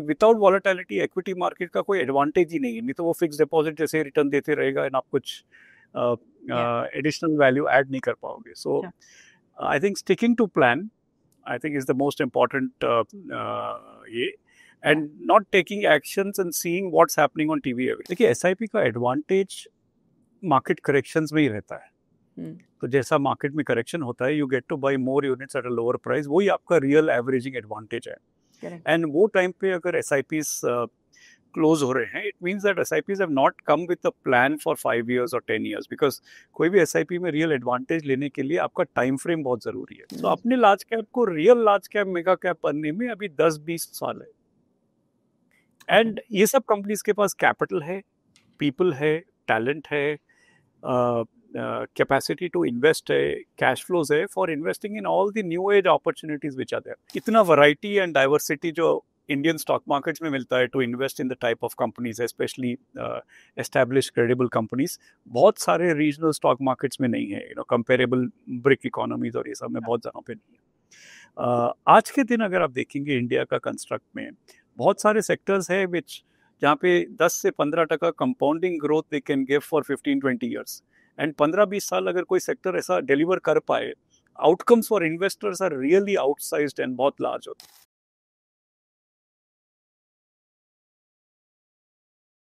Without volatility equity market का कोई advantage ही नहीं है, नहीं तो वो फिक्स डिपॉजिट जैसे रिटर्न देते रहेगा एंड आप कुछ एडिशनल वैल्यू ऐड नहीं कर पाओगे. So I think sticking to plan I think is the most important and not taking actions and seeing what's happening on TV. देखिए SIP का एडवांटेज मार्केट करेक्शंस में ही रहता है. तो जैसा मार्केट में करेक्शन होता है, you get to buy more units at a lower price. वही आपका रियल एवरेजिंग एडवांटेज है. एंड वो टाइम पे अगर SIPs क्लोज हो रहे हैं, it means that SIPs have not come with a plan for 5 years और 10 years, बिकॉज कोई भी SIP में रियल एडवांटेज लेने के लिए आपका टाइम फ्रेम बहुत जरूरी है. तो अपने लार्ज कैप को real large cap mega cap बनने में अभी 10-20 साल है. एंड ये सब कंपनीज के पास कैपिटल है, पीपल है, टैलेंट है, कैपेसिटी टू इन्वेस्ट है, कैश फ्लोज है for investing in all the new age opportunities which are there. इतना वैरायटी एंड डाइवर्सिटी जो इंडियन स्टॉक मार्केट्स में मिलता है to invest in the type of companies, specially established credible companies, बहुत सारे regional stock markets में नहीं है. कंपेरेबल ब्रिक इकोनॉमीज और ये सब में बहुत जगहों पे नहीं है. आज के दिन अगर आप देखेंगे इंडिया का कंस्ट्रक्ट में बहुत सारे सेक्टर्स है विच जहाँ पे 10 से 15% compounding growth they can give for 15-20 years. And 15-20 साल अगर कोई सेक्टर ऐसा डिलीवर कर पाए, outcomes for investors are really outsized and बहुत लार्ज होते हैं.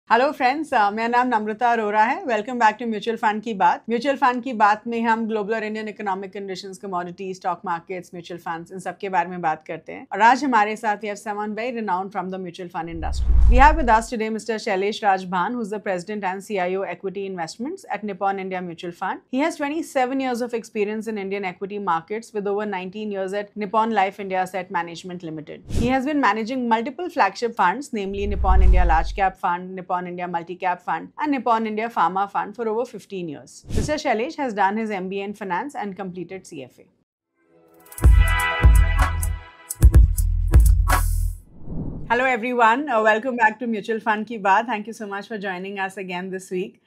हेलो फ्रेंड्स, मेरा नाम नम्रता अरोरा है. Welcome back to mutual fund की बात. म्यूचुअल फंड की बात में हम ग्लोबल और Indian economic conditions, commodity, stock markets, mutual funds, इन सब के बारे में बात करते हैं. और आज हमारे साथ है someone very renowned from the mutual fund industry. We have with us today mister Shailesh Rajbhan, who is the president and CIO Equity Investments at Nippon India Mutual Fund. He has 27 years of experience in Indian equity markets with over 19 years at Nippon Life India Asset Management Limited. He has been managing multiple flagship funds, namely Nippon India Large Cap Fund, Nippon India Multi-Cap Fund and Nippon India Pharma Fund for over 15 years. Mr. Shailesh has done his MBA in Finance and completed CFA. Hello everyone, welcome back to Mutual Fund की बात. Thank you so much for joining us again this week.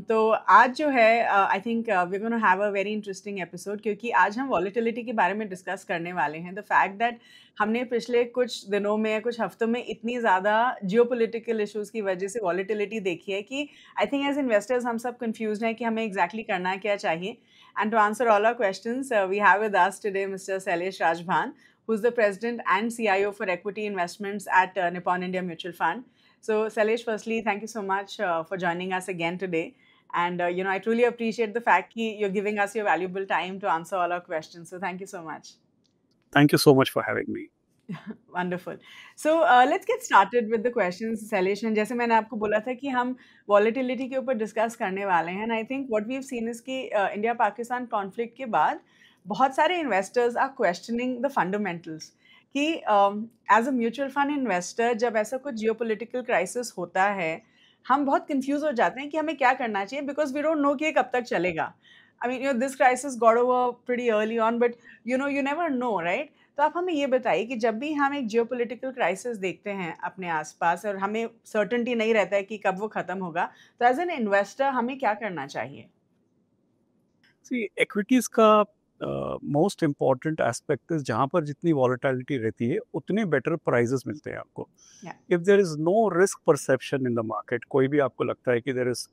तो आज जो है I think we gonna have a very interesting episode, क्योंकि आज हम volatility के बारे में डिस्कस करने वाले हैं. द फैक्ट दैट हमने पिछले कुछ दिनों में या कुछ हफ्तों में इतनी ज़्यादा जियोपॉलिटिकल इश्यूज़ की वजह से वॉलेटिलिटी देखी है कि आई थिंक एज इन्वेस्टर्स हम सब कंफ्यूज हैं कि हमें एग्जैक्टली करना क्या चाहिए. And to answer all our questions we have with us today mister Shailesh Rajbhan, who is the president and CIO for Equity Investments at Nippon India Mutual Fund. So, Shailesh, firstly, thank you so much for joining us again today. And, I truly appreciate the fact that you're giving us your valuable time to answer all our questions. So, thank you so much. Thank you so much for having me. Wonderful. So, let's get started with the questions, Shailesh. And जैसे मैंने आपको बोला था कि हम volatility के ऊपर discuss करने वाले हैं. And I think what we've seen is कि India-Pakistan conflict के बाद बहुत सारे investors are questioning the fundamentals कि as a mutual fund investor जब ऐसा कुछ जियोपॉलिटिकल क्राइसिस होता है, हम बहुत कंफ्यूज हो जाते हैं कि हमें क्या करना चाहिए, बिकॉज वी डोंट नो कि कब तक चलेगा. I mean this crisis got over pretty early on, but you never know, right? तो आप हमें ये बताइए कि जब भी हम एक जियोपॉलिटिकल क्राइसिस देखते हैं अपने आसपास और हमें सर्टेनिटी नहीं रहता है कि कब वो ख़त्म होगा, तो एज एन इन्वेस्टर हमें क्या करना चाहिए? एक्विटीज का मोस्ट इम्पॉर्टेंट एस्पेक्ट इज जहाँ पर जितनी वॉलेटिलिटी रहती है उतने बेटर प्राइजेस मिलते हैं आपको. If there is no risk perception in the market, कोई भी आपको लगता है कि there is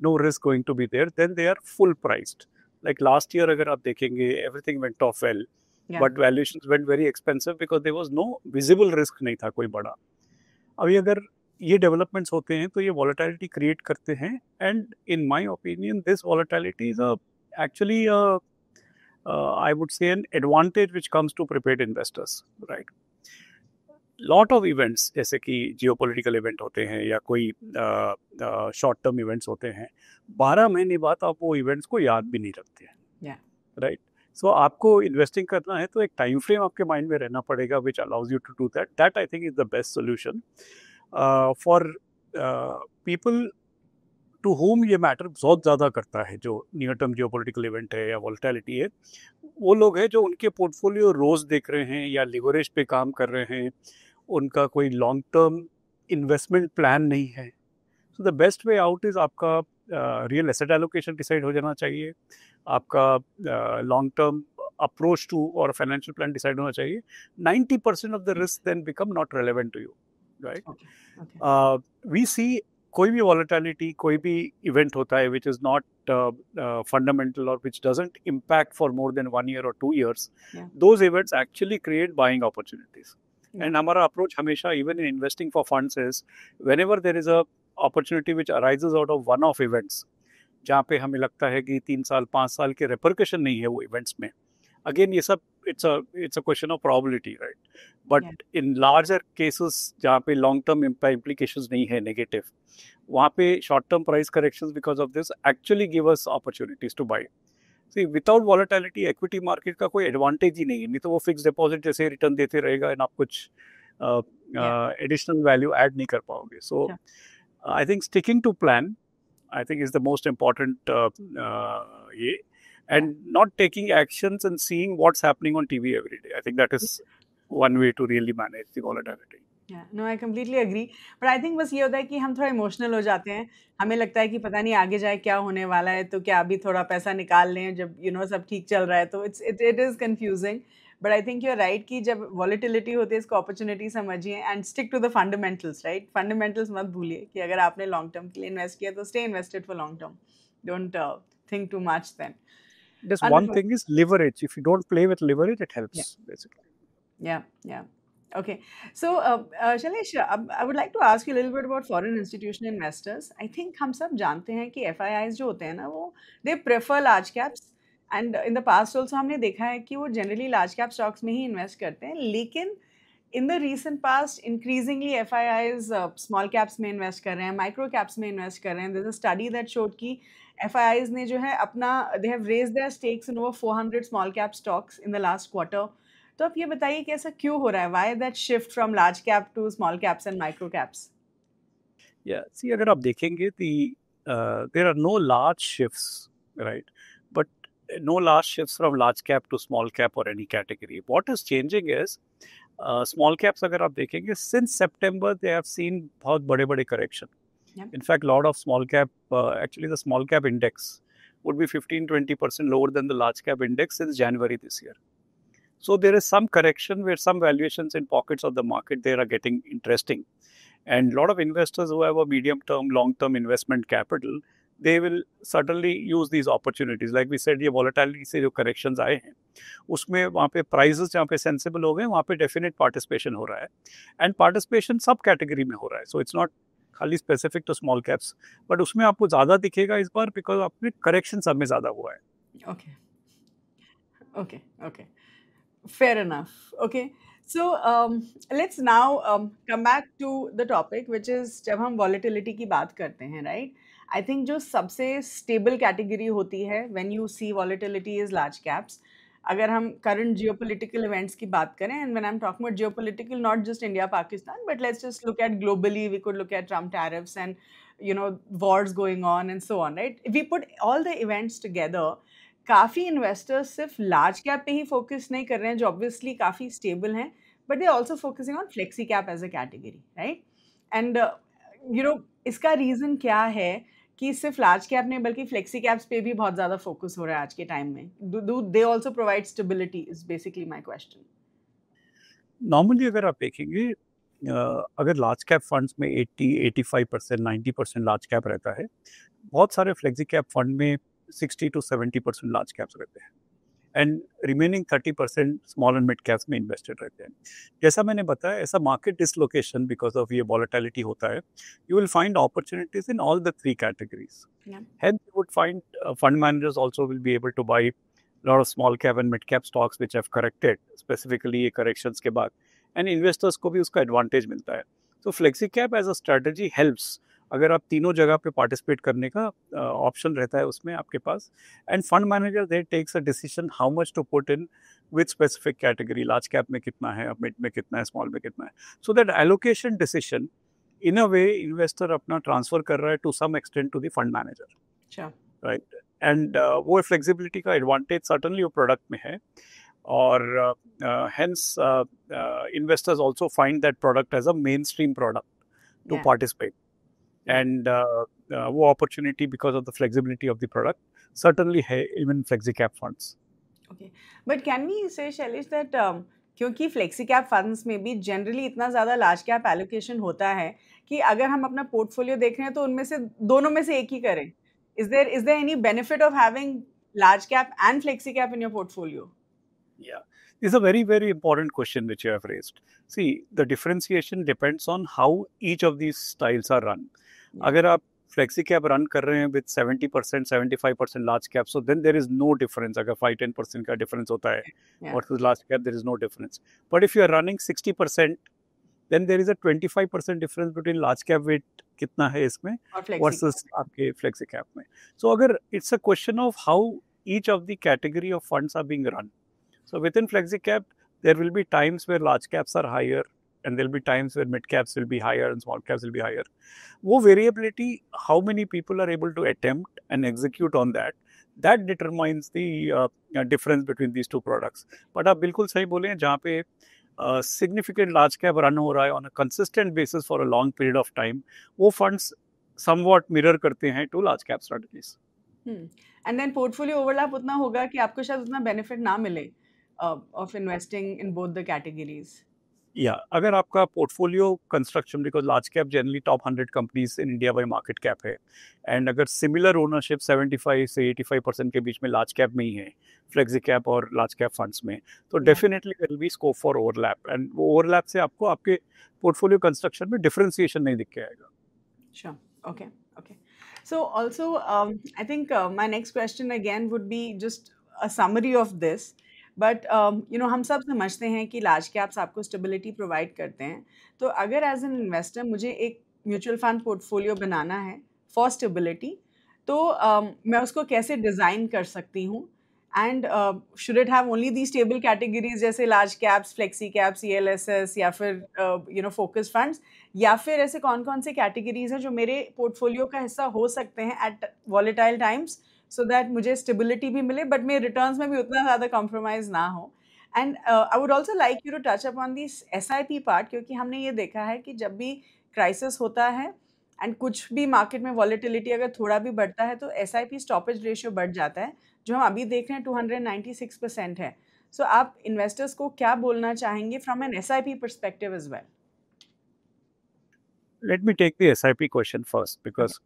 no risk going to be there, then they are full priced. Like last year अगर आप देखेंगे, everything went off well, but valuations went very expensive because there was no visible risk, नहीं था कोई बड़ा. अभी अगर ये डेवलपमेंट्स होते हैं तो ये वॉलेटिलिटी क्रिएट करते हैं. And in my opinion this volatility is actually I would say an advantage which comes to prepared investors, right? Lot of events जैसे कि geopolitical event होते हैं या कोई short term events होते हैं, 12 महीने बाद आप वो events को याद भी नहीं रखते हैं, right? So आपको investing करना है तो एक time frame आपके mind में रहना पड़ेगा which allows you to do that. That I think is the best solution for people to home ये मैटर बहुत ज़्यादा करता है. जो नियर टर्म जियोपॉलिटिकल इवेंट है या वॉलेटिलिटी है, वो लोग हैं जो उनके पोर्टफोलियो रोज़ देख रहे हैं या लिवरेज पे काम कर रहे हैं, उनका कोई लॉन्ग टर्म इन्वेस्टमेंट प्लान नहीं है. So the best way out is आपका रियल एसेट एलोकेशन डिसाइड हो जाना चाहिए, आपका long term approach to or a financial plan decide होना चाहिए, 90% of the risk then become not relevant to you, right? We see कोई भी volatility, कोई भी event होता है which is not fundamental or which doesn't impact for more than 1 year or 2 years, those events actually create buying opportunities. And हमारा approach हमेशा even in investing for funds is whenever there is a opportunity which arises out of one-off events, जहाँ पे हमें लगता है कि 3 साल 5 साल के repercussion नहीं है वो events में, again ये सब it's a question of probability, right? But in larger cases जहाँ पे long term implications नहीं है negative, वहाँ पे short term price corrections because of this actually give us opportunities to buy. See, without volatility equity market का कोई advantage ही नहीं है, नहीं तो वो fixed deposit जैसे return देते रहेगा and आप कुछ additional value add नहीं कर पाओगे. So I think sticking to plan, I think is the most important and not taking actions and seeing what's happening on TV every day. I think that is one way to really manage the volatility. Yeah, no, I completely agree. But I think बस ये होता है कि हम थोड़ा emotional हो जाते हैं. हमें लगता है कि पता नहीं आगे जाए क्या होने वाला है, तो क्या अभी थोड़ा पैसा निकाल लें जब सब ठीक चल रहा है. तो it is confusing. But I think you're right कि जब volatility होती है इसको opportunity समझिए and stick to the fundamentals, right? Fundamentals मत भूलिए कि अगर आपने long term के लिए invest किया तो stay invested for long term. Don't think too much then. Just one thing is leverage. If you don't play with leverage, it helps basically. Yeah. Okay. So, Shailesh, I would like to ask you a little bit about foreign institutional investors. I think हम सब जानते हैं कि FIIs जो होते हैं ना वो they prefer large caps and in the past also हमने देखा है कि वो generally large cap stocks में ही invest करते हैं. लेकिन in the recent past, increasingly FIIs small caps में invest कर रहे हैं, micro caps में invest कर रहे हैं. There's a study that showed कि FIIs ने जो है अपना they have raised their stakes in over 400 small cap stocks in the last quarter. तो आप ये बताइए कि ऐसा क्यों हो रहा है? Why that shift from large cap to small caps and micro caps? Yeah, see, अगर आप देखेंगे there are no large shifts, right? But no large shifts from large cap to small cap or any category. What is changing is small caps अगर आप देखेंगे since September they have seen बहुत बड़े correction. In fact, lot of small cap, actually the small cap index would be 15-20% lower than the large cap index since January this year. So there is some correction where some valuations in pockets of the market there are getting interesting. And a lot of investors who have a medium-term, long-term investment capital, they will certainly use these opportunities. Like we said, ये volatility से जो corrections आए हैं, उसमें वहाँ पे prices जहाँ पे sensible हो गए, वहाँ पे definite participation हो रहा है. And participation सब category में हो रहा है. So it's not खाली specific to small caps. But उसमें आपको ज़्यादा दिखेगा इस बार because आपने correction सब में ज़्यादा हुआ है. Okay. Fair enough. Okay. So let's now come back to the topic, which is जब हम volatility की बात करते हैं, right? I think जो सबसे stable category होती है when you see volatility is large caps. अगर हम current geopolitical events की बात करें, and when I'm talking about geopolitical, not just India, Pakistan, but let's just look at globally, we could look at Trump tariffs and wars going on and so on, right? If we put all the events together, काफ़ी investors सिर्फ large cap पे ही focus नहीं कर रहे हैं जो obviously काफ़ी stable हैं, but they also focusing on flexi cap as a category, right? And इसका रीज़न क्या है कि सिर्फ लार्ज कैप नहीं बल्कि फ्लेक्सी कैप्स पे भी बहुत ज़्यादा फोकस हो रहा है आज के टाइम में? Do they also provide stability is basically my question. Normally अगर आप देखेंगे अगर लार्ज कैप फंड्स में 80-85%, 90% लार्ज कैप रहता है, बहुत सारे फ्लेक्सी कैप फंड में 60 to 70% लार्ज कैप्स रहते हैं and remaining 30% small and mid caps में इन्वेस्टेड रहते हैं. जैसा मैंने बताया, ऐसा मार्केट डिसलोकेशन बिकॉज ऑफ ये वॉलेटिलिटी होता है, you will find opportunities in all the 3 categories. Hence you would find fund managers also will be able to buy a lot of small cap and mid cap stocks which have corrected specifically ये corrections के बाद, and investors को भी उसका advantage मिलता है. So flexi cap as a strategy helps. अगर आप तीनों जगह पे पार्टिसिपेट करने का ऑप्शन रहता है उसमें आपके पास, and fund manager they takes a decision how much to put in with specific category. Large cap में कितना है, मिड में कितना है, स्मॉल में कितना है. So that allocation decision in a way investor अपना ट्रांसफर कर रहा है to some extent to the fund manager, right? And वो फ्लेक्सिबिलिटी का एडवांटेज सर्टनली वो प्रोडक्ट में है, और hence investors also find that product as a mainstream product to participate. And वो opportunity because of the flexibility of the product certainly है even flexi cap funds. Okay. But can we say, Shailesh, that क्योंकि flexi cap funds में भी generally इतना ज़्यादा large cap allocation होता है कि अगर हम अपना पोर्टफोलियो देख रहे हैं तो उनमें से दोनों में से एक ही करें. Is there any benefit of having large cap and flexi cap in your portfolio? Yeah, this is a very, very important question which you have raised. See, the differentiation depends on how each of these styles are run. Yeah. अगर आप flexi cap run कर रहे हैं with 70% 75% large cap, so then there is no difference. अगर 5-10% का difference होता है versus large cap, there is no difference. But if you are running 60%, then there is a 25% difference between large cap weight कितना है इसमें versus आपके flexi cap में. So अगर it's a question of how each of the category of funds are being run. So within flexi cap, there will be times where large caps are higher, and there will be times where mid caps will be higher and small caps will be higher. वो variability, how many people are able to attempt and execute on that, that determines the difference between these two products. But आप बिल्कुल सही बोले हैं, जहाँ पे significant large cap run हो रहा है on a consistent basis for a long period of time, वो funds somewhat mirror करते हैं to large cap strategies. And then portfolio overlap उतना होगा कि आपको शायद उतना benefit ना मिले of investing in both the categories. Yeah, अगर आपका portfolio construction, because large cap generally top 100 companies in India by market cap है, and अगर similar ownership 75 से 85% के बीच में large cap में ही है, flexi cap और large cap funds में, तो definitely there will be scope for overlap, and वो overlap से आपको आपके portfolio construction में differentiation नहीं दिख के आएगा. Sure. Okay. So also, I think my next question again would be just a summary of this. But हम सब समझते हैं कि लार्ज कैप्स आपको स्टेबिलिटी प्रोवाइड करते हैं. तो अगर एज एन इन्वेस्टर मुझे एक म्यूचुअल फंड पोर्टफोलियो बनाना है फॉर स्टेबिलिटी, तो मैं उसको कैसे डिज़ाइन कर सकती हूँ? And should it have only the stable categories जैसे large caps, flexi caps, ELSS या फिर फोकस फंड्स, या फिर ऐसे कौन कौन से कैटेगरीज हैं जो मेरे पोर्टफोलियो का हिस्सा हो सकते हैं at volatile times, so that मुझे stability भी मिले but मेरे returns में भी उतना ज़्यादा compromise ना हो. And I would also like you to touch upon this SIP part, क्योंकि हमने ये देखा है कि जब भी crisis होता है and कुछ भी market में volatility अगर थोड़ा भी बढ़ता है तो SIP stoppage ratio बढ़ जाता है, जो हम अभी देख रहे हैं 296% है. So आप investors को क्या बोलना चाहेंगे from an SIP perspective as well? Let me take the SIP question first, because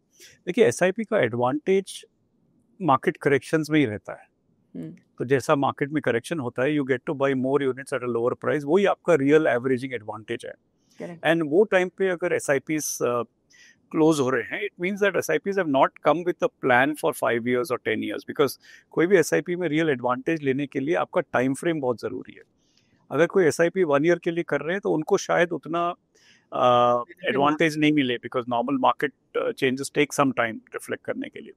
देखिए SIP का advantage मार्केट करेक्शंस में ही रहता है. तो जैसा मार्केट में करेक्शन होता है, you get to buy more units at a lower price. वही आपका रियल एवरेजिंग एडवांटेज है. एंड वो टाइम पे अगर SIPs क्लोज हो रहे हैं, it means that SIPs have not come with a plan for 5 years और 10 years, बिकॉज कोई भी SIP में रियल एडवांटेज लेने के लिए आपका टाइम फ्रेम बहुत ज़रूरी है. अगर कोई SIP 1 year के लिए कर रहे हैं तो उनको शायद उतना एडवांटेज नहीं मिले, because normal market changes take some time reflect करने के लिए.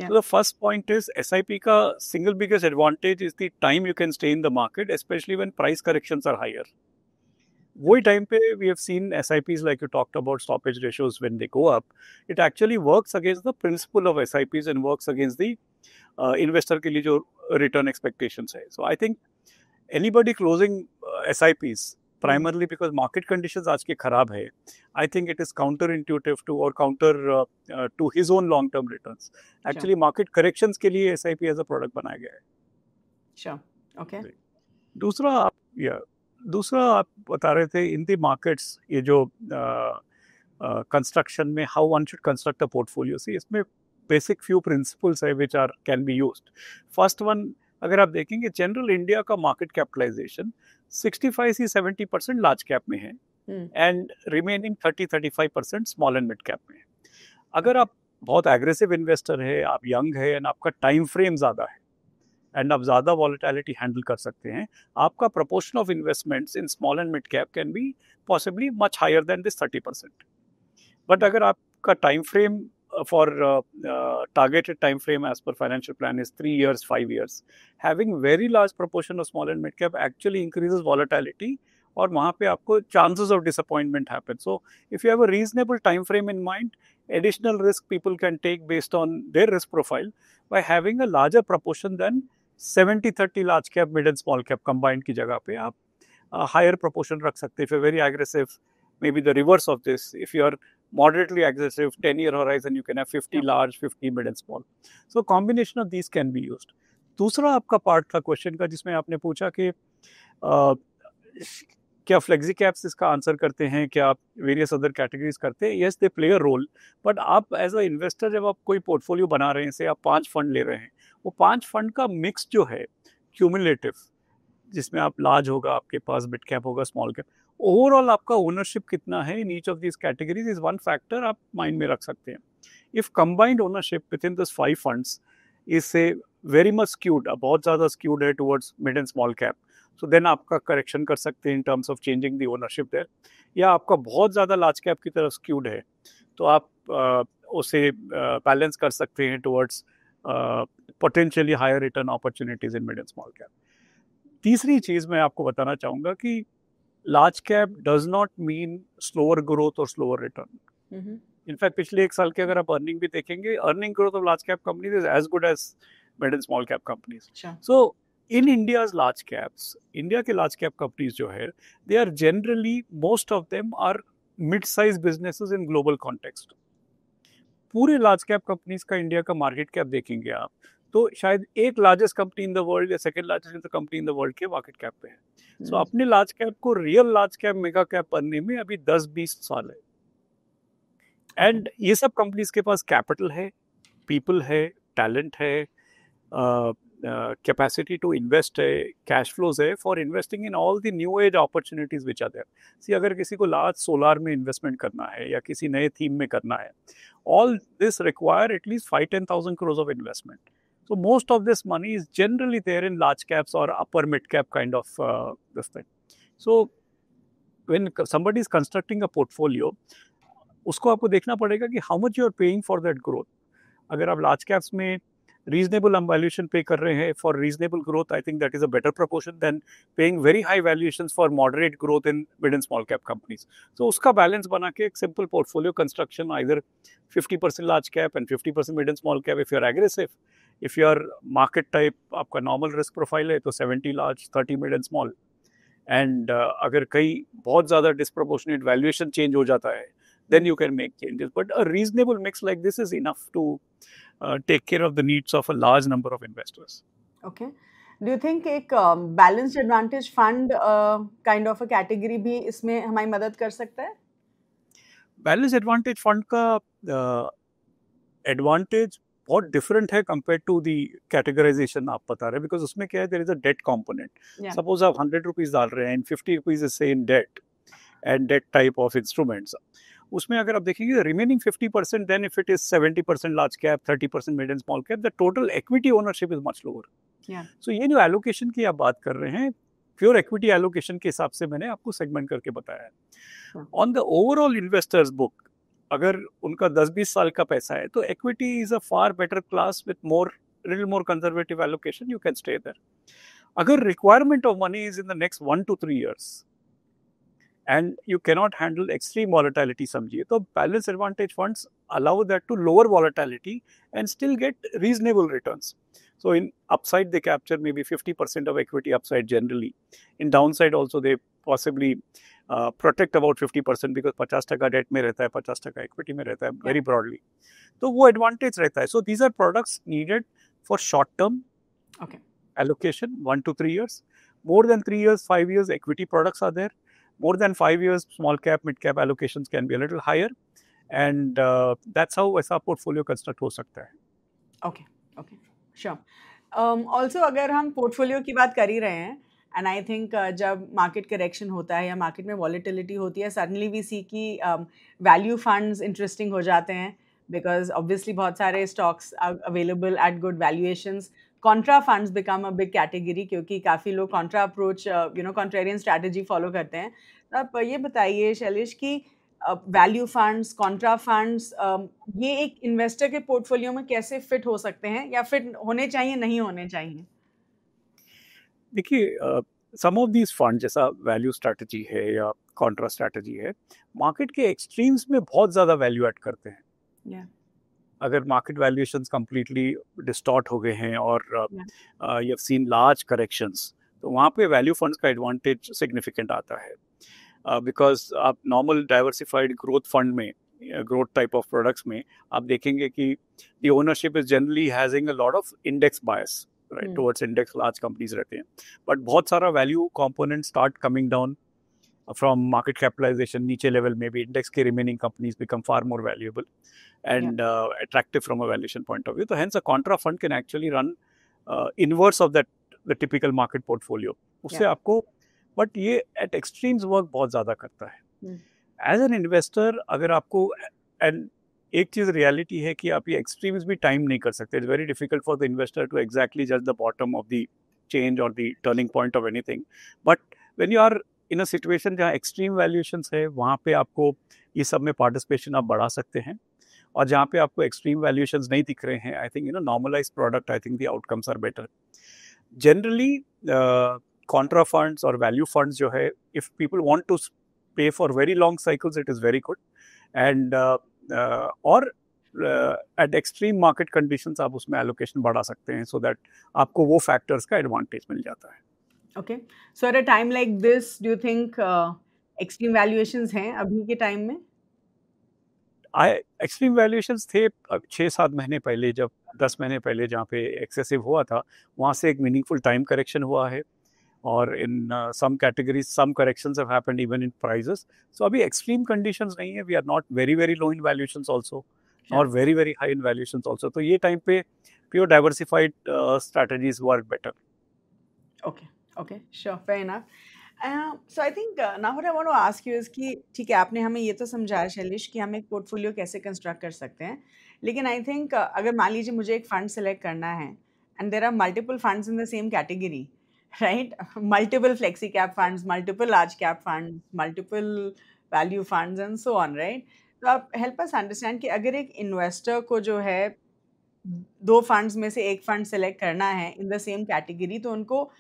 तो the first point is SIP का single biggest advantage is the time you can stay in the market, specially when price corrections are higher. वही time पे we have seen SIPs like you talked about stoppage ratios when they go up, it actually works against the principle of SIPs and works against the investor के लिए जो return expectations है. So I think anybody closing SIPs primarily because market conditions आज के खराब है, I think it is counterintuitive to or counter to his own long term returns. Actually market corrections के लिए SIP as a product बनाया गया है. Sure. Okay. दूसरा आप बता रहे थे इन द मार्केट्स, ये जो कंस्ट्रक्शन में how one should construct a portfolio. See, इसमें बेसिक फ्यू प्रिंसिपल्स है which are can be used. First one, अगर आप देखेंगे जनरल इंडिया का मार्केट कैपिटलाइजेशन 65 से 70% लार्ज कैप में है and remaining 30-35% small and mid cap में है. अगर आप बहुत एग्रेसिव इन्वेस्टर है, आप यंग है एंड आपका टाइम फ्रेम ज़्यादा है एंड आप ज़्यादा वॉलेटिलिटी हैंडल कर सकते हैं, आपका proportion of investments in small and mid cap can be possibly much higher than this 30%. But अगर आपका time frame for targeted time frame as per financial plan is 3 years, 5 years, having very large proportion of small and mid cap actually increases volatility और वहाँ पे आपको chances of disappointment happen. So if you have a reasonable time frame in mind, additional risk people can take based on their risk profile by having a larger proportion than 70-30 large cap, mid and small cap combined की जगह पे आप higher proportion रख सकते हैं. If you're very aggressive, maybe the reverse of this. If you're moderately aggressive, 10-year horizon, you can have 50 large, 50 mid and small. So combination of these can be used. दूसरा आपका part था question का जिसमें आपने पूछा कि क्या flexi caps इसका आंसर करते हैं, क्या आप वेरियस अदर कैटेगरीज करते हैं? Yes, they play a role, but आप एज अ इन्वेस्टर जब आप कोई पोर्टफोलियो बना रहे हैं, से आप 5 फंड ले रहे हैं, वो 5 फंड का मिक्स जो है क्यूमुलेटिव, जिसमें आप लार्ज होगा आपके पास, मिड कैप होगा, स्मॉल कैप, ओवरऑल आपका ओनरशिप कितना है in each of this categories is one factor आप माइंड में रख सकते हैं. If combined ownership with in this 5 funds is से वेरी मच स्क्यूड, बहुत ज़्यादा स्क्यूड है towards mid and small cap, so then आपका करेक्शन कर सकते हैं in terms of changing the ownership there. या आपका बहुत ज़्यादा लार्ज कैप की तरफ स्क्यूड है तो आप उसे बैलेंस कर सकते हैं towards potentially higher return opportunities in mid and small cap. तीसरी चीज़ मैं आपको बताना चाहूँगा कि large cap does not mean slower growth और स्लोअर रिटर्न. इनफैक्ट पिछले 1 साल के अगर आप अर्निंग भी देखेंगे, earning growth of large cap companies is as good as mid and small cap companies. So in India's large caps, India के large cap companies जो है, they are generally, most of them are mid size businesses in global context. पूरे large cap companies का India का market cap देखेंगे आप तो शायद एक largest company in the world या second largest company in the world के मार्केट कैप पे है. सो अपने लार्ज कैप को real large cap, mega cap बनने में अभी 10-20 साल है. एंड ये सब कंपनीज के पास कैपिटल है, पीपल है, टैलेंट है, कैपेसिटी टू इन्वेस्ट है, कैश फ्लोज है for investing in all the new age opportunities which are there. See अगर किसी को लार्ज सोलार में इन्वेस्टमेंट करना है या किसी नए थीम में करना है, all this require at least 5-10,000 crores of investment. So most of this money is generally there in large caps or upper mid cap kind of this thing. So when somebody is constructing a portfolio, उसको आपको देखना पड़ेगा कि how much you are paying for that growth. अगर आप large caps में reasonable valuation पे कर रहे हैं for reasonable growth, I think that is a better proportion than paying very high valuations for moderate growth in mid and small cap companies. So उसका balance बना के एक simple portfolio construction, either 50% large cap and 50% mid and small cap if you are aggressive. If you are market type, आपका normal risk profile है तो 70 large, 30 mid and small. And अगर कहीं बहुत ज़्यादा disproportionate valuation change हो जाता है, then you can make changes. But a reasonable mix like this is enough to take care of the needs of a large number of investors. Okay. Do you think एक balanced advantage fund kind of a category भी इसमें हमारी मदद कर सकता है? Balanced advantage fund का advantage बहुत different है compared to the categorization आप बता रहे हैं, because उसमें क्या है, there is a debt component. Yeah. Suppose आप 100 rupees डाल रहे हैं and 50 rupees is say in debt and debt type of instruments. उसमें अगर आप देखेंगे remaining 50%, then if it is 70% large cap, 30% mid and small cap, the total equity ownership is much lower. So ये जो allocation की आप बात कर रहे हैं, प्योर इक्विटी एलोकेशन के हिसाब से मैंने आपको सेगमेंट करके बताया है. On the overall investors book, अगर उनका 10-20 साल का पैसा है तो equity is a far better class with little more conservative allocation, you can stay there. अगर requirement of money is in the next 1 to 3 years and you cannot handle extreme volatility समझिए, तो balance advantage funds allow that to lower volatility and still get reasonable returns. So in upside they capture maybe 50% of equity upside generally. In downside also they possibly protect about 50% because 50% debt में रहता है, 50% equity में रहता है, very broadly. तो वो advantage रहता है. So these are products needed for short term allocation, 1 to 3 years. More than 3 years, 5 years, equity products are there. More than 5 years, small cap, mid cap allocations can be a little higher, and that's how ऐसा portfolio construct हो सकता है. Okay, sure. Also अगर हम portfolio की बात कर ही रहे हैं, and I think जब market correction होता है या market में volatility होती है, suddenly we see कि value funds interesting हो जाते हैं, because obviously बहुत सारे stocks are available at good valuations. Contra funds become a big category क्योंकि काफ़ी लोग contra approach, contrarian strategy follow करते हैं. आप ये बताइए शैलेश कि वैल्यू फंड्स, कॉन्ट्रा फंड्स, ये एक इन्वेस्टर के पोर्टफोलियो में कैसे फिट हो सकते हैं या फिट होने चाहिए, नहीं होने चाहिए? देखिए, सम ऑफ दीज फंड जैसा वैल्यू स्ट्रैटेजी है या कॉन्ट्रा स्ट्रैटेजी है, मार्केट के एक्सट्रीम्स में बहुत ज़्यादा वैल्यू ऐड करते हैं. अगर मार्केट वैल्यूएशंस कंप्लीटली डिस्टॉर्ट हो गए हैं और you have seen large corrections, तो वहाँ पे वैल्यू फंड्स का एडवांटेज सिग्निफिकेंट आता है. बिकॉज आप नॉर्मल डाइवर्सिफाइड ग्रोथ फंड में, ग्रोथ टाइप ऑफ प्रोडक्ट्स में आप देखेंगे कि the ownership is generally hedging a lot of index bias. Right, towards index large companies रहते हैं, बट बहुत सारा value component start coming down from market capitalization, niche level, maybe index के remaining companies become far more valuable and attractive from a valuation point of view. So hence a contra fund can actually run inverse of that the typical market portfolio. उससे आपको, but ये at extremes work बहुत ज़्यादा करता है. As an investor, अगर आपको, and एक चीज़ reality है कि आप ये extremes भी time नहीं कर सकते. It's very difficult for the investor to exactly judge the bottom of the change or the turning point of anything. But when you are in a situation जहाँ एक्सट्रीम वैल्यूएशंस है, वहाँ पे आपको ये सब में पार्टिसिपेशन आप बढ़ा सकते हैं, और जहाँ पे आपको एक्सट्रीम वैल्यूएशंस नहीं दिख रहे हैं, I think normalized product, I think the outcomes are better. Generally contra funds और वैल्यू फंड्स जो है, if people want to pay for very long cycles, it is very good. And और at extreme market conditions आप उसमें allocation बढ़ा सकते हैं, so that आपको वो फैक्टर्स का एडवांटेज मिल जाता है. Okay, so at a time like this, do you think extreme valuations हैं अभी के टाइम में? एक्सट्रीम वैल्यूएशंस थे 6-7 महीने पहले, जब 10 महीने पहले जहाँ पे एक्सेसिव हुआ था, वहाँ से एक मीनिंगफुल टाइम करेक्शन हुआ है, और in some categories some corrections have happened even in prices. So अभी एक्सट्रीम कंडीशंस नहीं है. We are not very very low in valuations also, और very very high in valuations also. तो ये time पे pure diversified strategies work better. Okay, sure, fair enough. So I think now what I want to ask you is कि ठीक है, आपने हमें ये तो समझाया शैलेश कि हम एक पोर्टफोलियो कैसे कंस्ट्रक्ट कर सकते हैं, लेकिन आई थिंक अगर मान लीजिए मुझे एक फंड सेलेक्ट करना है and there are multiple funds in the same category, right, multiple flexi cap funds, multiple large cap funds, multiple value funds and so on, right. तो आप हेल्प अस अंडरस्टैंड कि अगर एक इन्वेस्टर को जो है 2 फंड्स में से एक फंड सेलेक्ट करना है इन द सेम कैटेगरी, तो उनको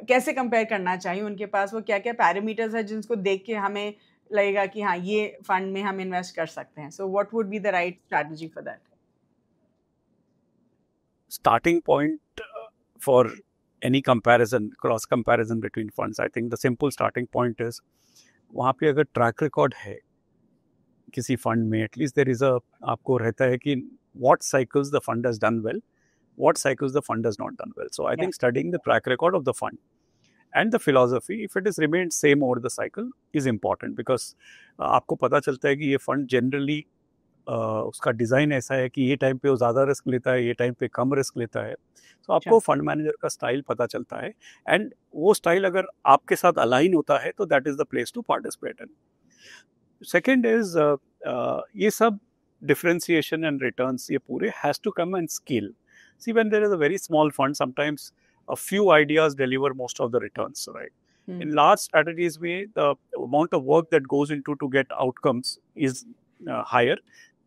कैसे कंपेयर करना चाहिए, उनके पास वो क्या क्या पैरामीटर्स है जिनको देख के हमें लगेगा कि हाँ ये फंड में हम इन्वेस्ट कर सकते हैं. So what would be the right strategy for that? Starting point for any comparison, cross comparison between funds, I think the simple starting point is, वहाँ पे अगर ट्रैक रिकॉर्ड है किसी फंड में, एटलीस्ट देयर इज अ, आपको रहता है कि what cycles the fund has done well, what cycles the fund has not done well. So I think studying the track record of the fund and the philosophy, if it has remained same over the cycle, is important, because आपको पता चलता है कि ये fund generally उसका design ऐसा है कि ये टाइम पे वो ज़्यादा रिस्क लेता है, ये टाइम पे कम रिस्क लेता है. तो आपको फंड मैनेजर का स्टाइल पता चलता है, एंड वो स्टाइल अगर आपके साथ अलाइन होता है तो that is the place to participate in. Second is ये सब डिफ्रेंसिएशन एंड रिटर्न्स, ये पूरे has to come and scale. See, when there is a very small fund, sometimes a few ideas deliver most of the returns, right? In large strategies, the amount of work that goes into to get outcomes is higher.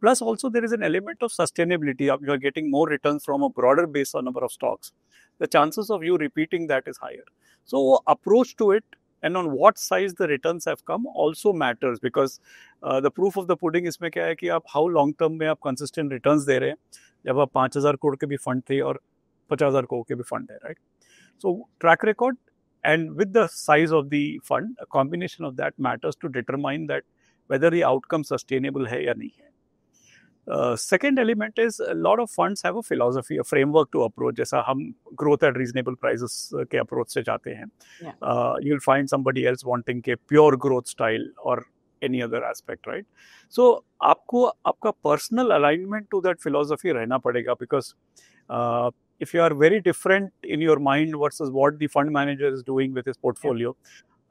Plus, also there is an element of sustainability. You are getting more returns from a broader base or number of stocks. The chances of you repeating that is higher. So, approach to it and on what size the returns have come also matters, because the proof of the pudding इसमें क्या है कि आप how long term में आप consistent returns दे रहे हैं, जब आप 5,000 करोड़ के भी फंड थे और 50,000 करोड़ के भी फंड है, right. So track record and with the size of the fund, a combination of that matters to determine that whether the outcome sustainable है या नहीं है. Second element is, lot of funds have a philosophy, a framework to approach. जैसा हम growth at reasonable prices के approach से जाते हैं, you will find somebody else wanting के प्योर ग्रोथ स्टाइल और any other aspect, right? So आपको आपका personal alignment to that philosophy रहना पड़ेगा, because if you are very different in your mind versus what the fund manager is doing with his portfolio,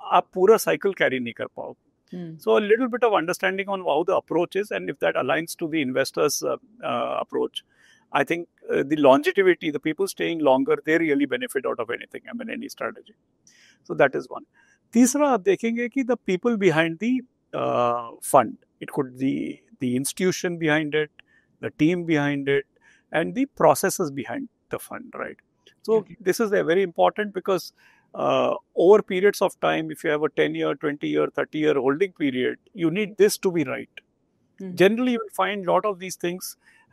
आप पूरा cycle carry नहीं कर पाओगे. So a little bit of understanding on how the approach is, and if that aligns to the investor's approach, I think the longevity, the people staying longer, they really benefit out of anything, I mean any strategy. So that is one. तीसरा आप देखेंगे कि the people behind the fund, it could be the institution behind it, the team behind it, and the processes behind the fund, right? So this is very important, because over periods of time, if you have a 10-year, 20-year, 30-year holding period, you need this to be right. Generally, you will find a lot of these things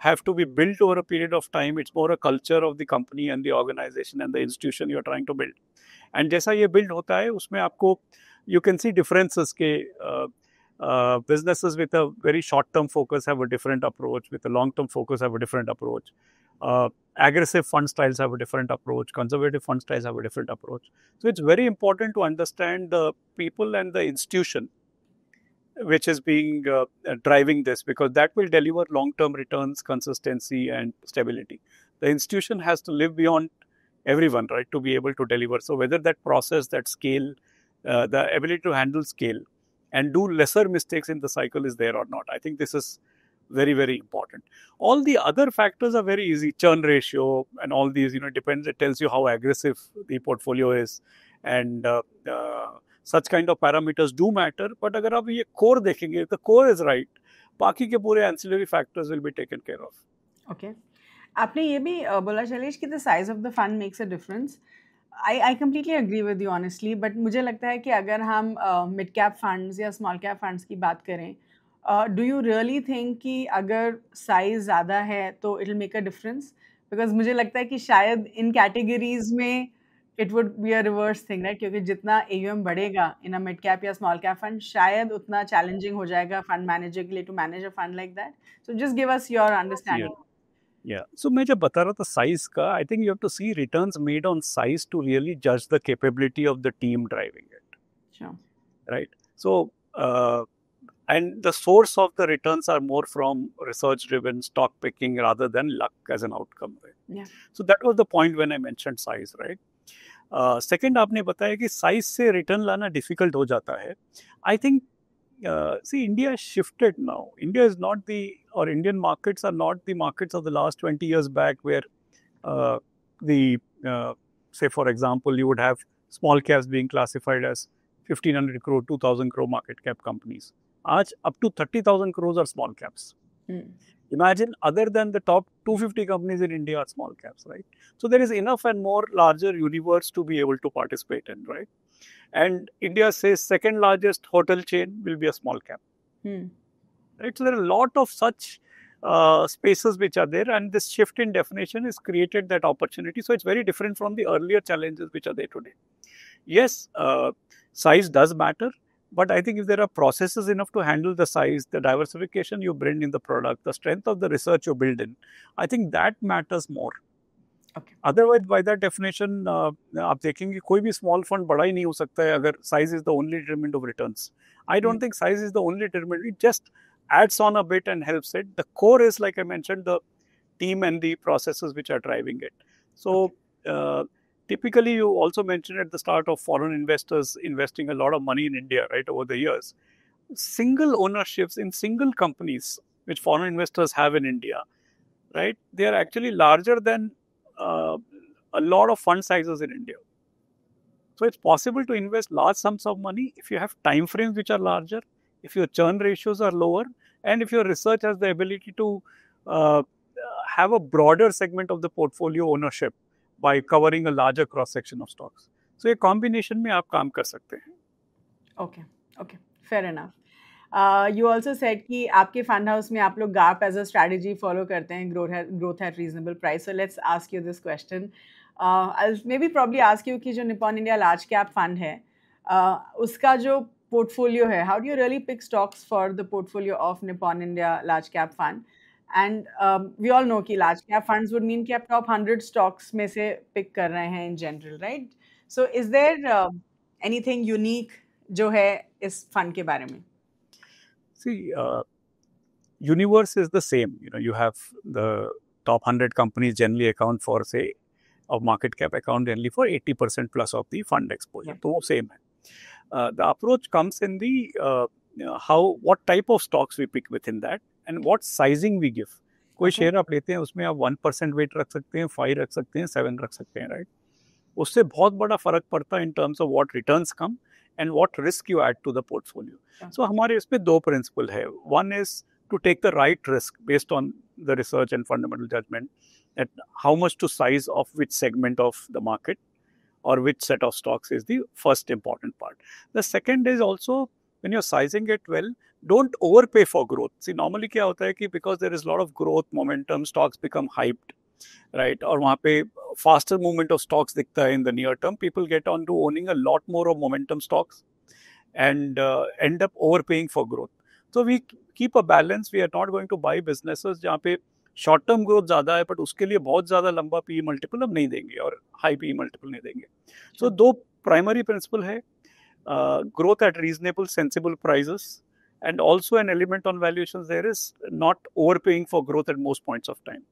have to be built over a period of time. It's more a culture of the company and the organization and the institution you are trying to build. And जैसा ये build होता है, उसमें आपको you can see differences के Businesses with a very short-term focus have a different approach. With a long-term focus have a different approach. Aggressive fund styles have a different approach. Conservative fund styles have a different approach. So it's very important to understand the people and the institution which is being driving this, because that will deliver long-term returns, consistency, and stability. The institution has to live beyond everyone, right, to be able to deliver. So whether that process, that scale, the ability to handle scale and do lesser mistakes in the cycle is there or not, I think this is very, very important. All the other factors are very easy. Churn ratio and all these, depends. It tells you how aggressive the portfolio is, and such kind of parameters do matter. But अगर आप ये core देखेंगे, if the core is right, बाकी के पूरे ancillary factors will be taken care of. Okay. आपने ये भी बोला शैलेश कि the size of the fund makes a difference. I completely agree with you honestly, but मुझे लगता है कि अगर हम mid cap funds या small cap funds की बात करें, do you really think कि अगर size ज़्यादा है तो it'll make a difference? Because मुझे लगता है कि शायद इन categories में it would be a reverse thing, right? क्योंकि जितना AUM बढ़ेगा in a mid cap या small cap fund, शायद उतना challenging हो जाएगा fund manager के लिए to manage a fund like that. So just give us your understanding. Yeah. So मैं जब बता रहा था size का, I think you have to see returns made on size to really judge the capability of the team driving it. Sure. Right. So and the source of the returns are more from research-driven stock picking rather than luck as an outcome. Right? Yeah. So that was the point when I mentioned size, right? Second, आपने बताया कि size से return लाना difficult हो जाता है. I think, see, India has shifted now. India is not or Indian markets are not the markets of the last 20 years back, where say for example, you would have small caps being classified as 1,500 crore, 2,000 crore market cap companies. Aaj up to 30,000 crores are small caps. Imagine other than the top 250 companies in India are small caps, right? So there is enough and more larger universe to be able to participate in, right? And India says second largest hotel chain will be a small cap. Right? So there are a lot of such spaces which are there, and this shift in definition has created that opportunity. So it's very different from the earlier challenges which are there today. Yes, size does matter. But I think if there are processes enough to handle the size, the diversification you bring in the product, the strength of the research you build in, I think that matters more. Okay. Otherwise, by that definition, आप देखेंगे कोई भी small fund बड़ा ही नहीं हो सकता है अगर size is the only determinant of returns. I don't think size is the only determinant. It just adds on a bit and helps it. The core is, like I mentioned, the team and the processes which are driving it. So, typically, you also mentioned at the start of foreign investors investing a lot of money in India, right, over the years. Single ownerships in single companies, which foreign investors have in India, right, they are actually larger than a lot of fund sizes in India. So it's possible to invest large sums of money if you have time frames which are larger, if your churn ratios are lower, and if your research has the ability to have a broader segment of the portfolio ownership by covering a larger cross section of stocks. So a combination में आप काम कर सकते हैं. Okay, fair enough. You also said कि आपके fund house में आप लोग GARP as a strategy follow करते हैं, growth at reasonable price. So let's ask you this question. I'll maybe probably ask you कि जो Nippon India large cap fund है, उसका जो portfolio है, how do you really pick stocks for the portfolio of Nippon India large cap fund? And we all know कि large cap funds would mean कि आप top 100 stocks में से pick कर रहे हैं in general, right? So is there anything unique जो है इस fund के बारे में? See, universe is the same. You have the top 100 companies generally account for, say, of market cap account generally for 80% plus of the fund exposure. So same hai. The approach comes in the what type of stocks we pick within that and what sizing we give. कोई share आप लेते हैं उसमें आप 1% wait रख सकते हैं, 5 रख सकते हैं, 7 रख सकते हैं, राइट? उससे बहुत बड़ा फर्क पड़ता है in terms of what returns come and what risk you add to the portfolio. So हमारे इसमें दो principle है. One is to take the right risk based on the research and fundamental judgment at how much to size of which segment of the market or which set of stocks is the first important part. The second is also when you're sizing it well, don't overpay for growth. See, normally क्या होता है कि because there is a lot of growth momentum, stocks become hyped, right? और वहाँ पे faster movement of stocks दिखता है in the near term, people get on to owning a lot more of momentum stocks. and end up overpaying for growth. So we keep a balance. We are not going to buy businesses जहाँ पे short term growth ज़्यादा है, but उसके लिए बहुत ज़्यादा लंबा P multiple हम नहीं देंगे और हाई पी मल्टीपल नहीं देंगे. So दो प्राइमरी प्रिंसिपल है, growth at reasonable, sensible prices, and also an element on valuations there is not overpaying for growth at most points of time.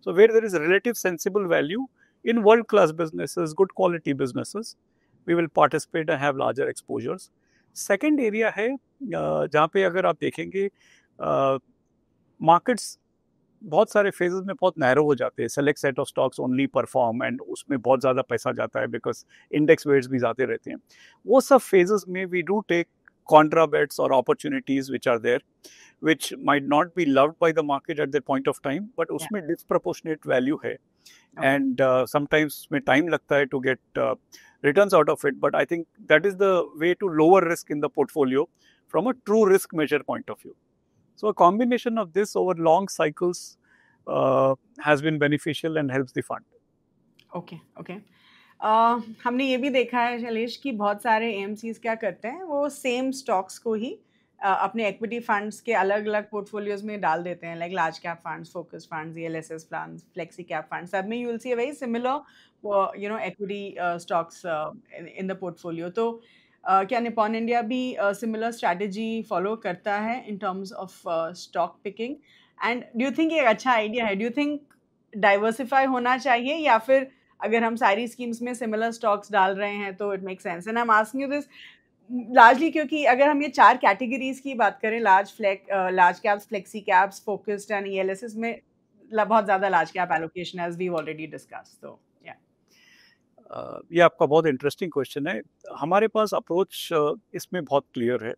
So where there is relative sensible value in world-class businesses, good quality businesses, we will participate and have larger exposures. Second area है जहाँ पे अगर आप देखेंगे markets बहुत सारे phases में बहुत नैरो हो जाते हैं. Select set of stocks only perform and उसमें बहुत ज़्यादा पैसा जाता है बिकॉज इंडेक्स वेट्स भी जाते रहते हैं. वो सब फेजेस में we do take contra bets or opportunities which are there, which might not be loved by the market at that point of time, but उसमें disproportionate value है. And sometimes में time लगता है to get returns out of it, but I think that is the way to lower risk in the portfolio from a true risk measure point of view. So a combination of this over long cycles has been beneficial and helps the fund. Okay. हमने ये भी देखा है शैलेश कि बहुत सारे AMCs क्या करते हैं, वो सेम स्टॉक्स को ही अपने इक्विटी फंड्स के अलग अलग पोर्टफोलियोज में डाल देते हैं, like large cap funds, focus funds, ELSS funds, flexi cap funds, सब में you will see a very similar equity stocks in the portfolio. तो क्या निपॉन इंडिया भी सिमिलर स्ट्रैटेजी फॉलो करता है इन terms of stock picking? And do you think ये अच्छा idea है? डू यू थिंक डाइवर्सिफाई होना चाहिए, या फिर अगर हम सारी स्कीम्स में सिमिलर स्टॉक्स डाल रहे हैं तो it make sense? And I am asking you this largely क्योंकि अगर हम ये 4 कैटेगरीज की बात करें, large caps, flexi caps, focused and ELSS में बहुत ज़्यादा large cap allocation as we already discuss. तो ये आपका बहुत इंटरेस्टिंग क्वेश्चन है. हमारे पास अप्रोच इसमें बहुत क्लियर है.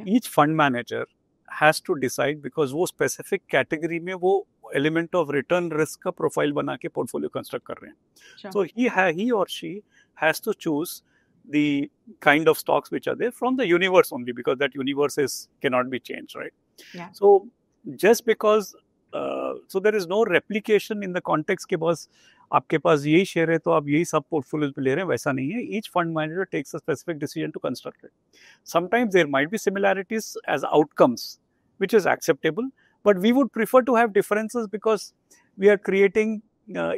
Each fund manager has to decide, because वो स्पेसिफिक कैटेगरी में वो एलिमेंट ऑफ रिटर्न रिस्क का प्रोफाइल बना के पोर्टफोलियो कंस्ट्रक्ट कर रहे हैं. सो ही और she has to choose the kind of stocks which are there from the universe only, because that universe cannot be changed, right? Yeah. So just because so there is no replication in the context के बस आपके पास यही share है तो आप यही सब portfolios पे ले रहे हैं, वैसा नहीं है. Each fund manager takes a specific decision to construct it. Sometimes there might be similarities as outcomes, which is acceptable, but we would prefer to have differences because we are creating